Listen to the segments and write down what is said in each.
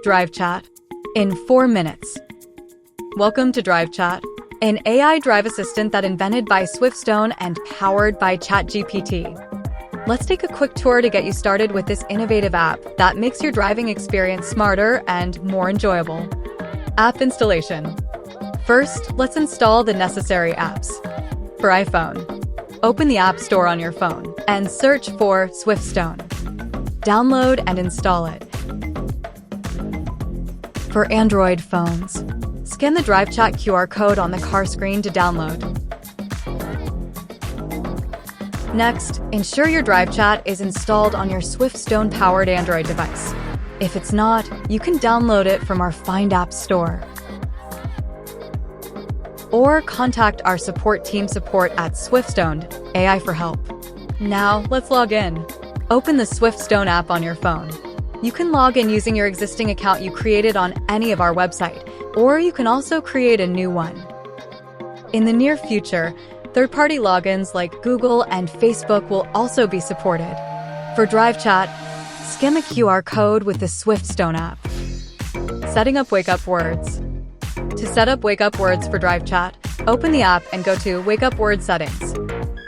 DriveChat in 4 minutes. Welcome to DriveChat, an AI drive assistant that invented by Swiftstone and powered by ChatGPT. Let's take a quick tour to get you started with this innovative app that makes your driving experience smarter and more enjoyable. App installation. First, let's install the necessary apps. For iPhone, open the App Store on your phone and search for Swiftstone. Download and install it. For Android phones, scan the DriveChat QR code on the car screen to download. Next, ensure your DriveChat is installed on your Swiftstone-powered Android device. If it's not, you can download it from our Find App Store. Or contact our support team at Swiftstone AI for help. Now, let's log in. Open the Swiftstone app on your phone. You can log in using your existing account you created on any of our website, or you can also create a new one. In the near future, third-party logins like Google and Facebook will also be supported. For DriveChat, scan the QR code with the Swiftstone app. Setting up Wakeup Words. To set up Wakeup Words for DriveChat, open the app and go to Wakeup Word settings.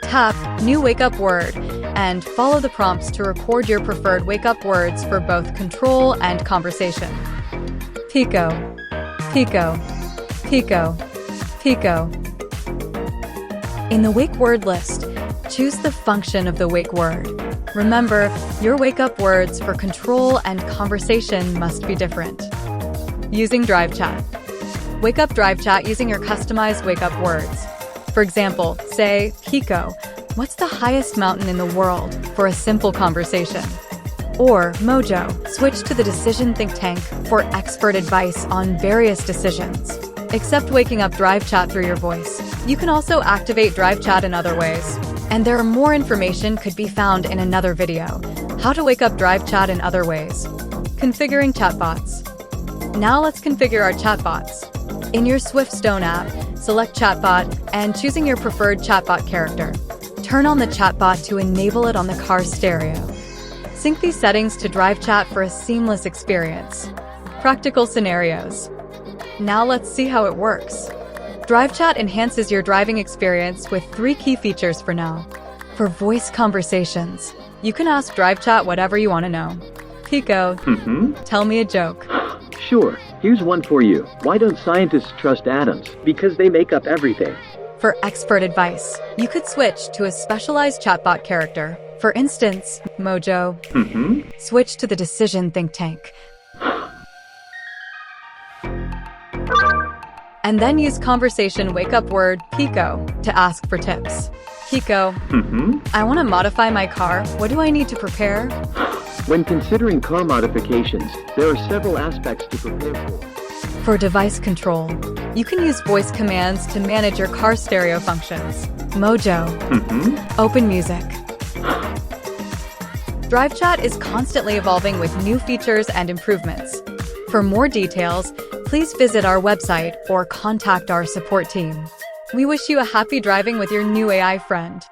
Tap New Wakeup Word and follow the prompts to record your preferred wake-up words for both control and conversation. Pico, Pico, Pico, Pico. In the wake word list, choose the function of the wake word. Remember, your wake-up words for control and conversation must be different. Using DriveChat. Wake up DriveChat using your customized wake-up words. For example, say, Pico, what's the highest mountain in the world, for a simple conversation? Or, Mojo, switch to the decision think tank for expert advice on various decisions. Accept waking up DriveChat through your voice. You can also activate DriveChat in other ways. And there are more information could be found in another video. How to wake up DriveChat in other ways. Configuring Chatbots. Now let's configure our Chatbots. In your Swiftstone app, select Chatbot and choosing your preferred Chatbot character. Turn on the Chatbot to enable it on the car stereo. Sync these settings to DriveChat for a seamless experience. Practical scenarios. Now let's see how it works. DriveChat enhances your driving experience with 3 key features for now. For voice conversations, you can ask DriveChat whatever you want to know. Pico, tell me a joke. Sure, here's one for you. Why don't scientists trust atoms? Because they make up everything. For expert advice, you could switch to a specialized chatbot character. For instance, Mojo, switch to the decision think tank. And then use conversation wake-up word Pico to ask for tips. Pico, I want to modify my car. What do I need to prepare? When considering car modifications, there are several aspects to prepare for. For device control, you can use voice commands to manage your car stereo functions. Mojo, open music. DriveChat is constantly evolving with new features and improvements. For more details, please visit our website or contact our support team. We wish you a happy driving with your new AI friend.